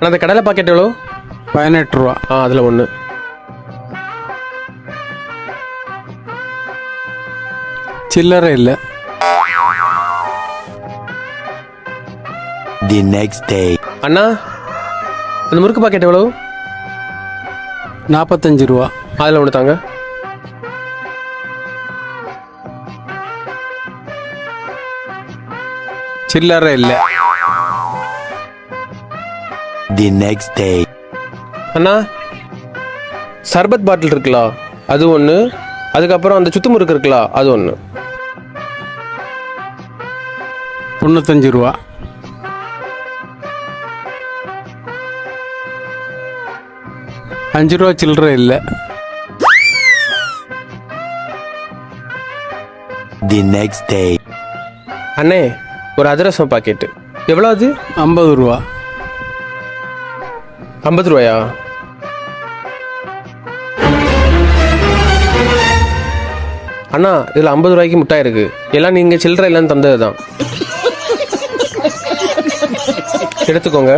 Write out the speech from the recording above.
ஆனால் அந்த கடலை பாக்கெட் எவ்வளோ? 18 ரூபா. அதில் ஒன்று. சில்லறை இல்லை. The next day. அண்ணா அந்த முறுக்கு பாக்கெட் எவ்வளோ? 45 ரூபா. அதில் ஒன்று தாங்க. சில்லறை இல்லை. The next day. அண்ணா சர்பத் பாட்டில் இருக்குல்ல அது ஒன்று, அதுக்கப்புறம் அந்த சுத்து முறுக்கு இருக்குல்ல அது ஒன்று. 95 ரூபா. ₹5 சில்லறை இல்லை. The next day. அண்ணே ஒரு அதிரசம் பாக்கெட்டு எவ்வளோ? அது 50 ரூபா. 50 ரூபாயா? அண்ணா இதில் 50 ரூபாய்க்கு முட்டாய் இருக்கு. எல்லாம் நீங்கள் சில்லறை இல்லைன்னு தந்தது தான். எடுத்துக்கோங்க.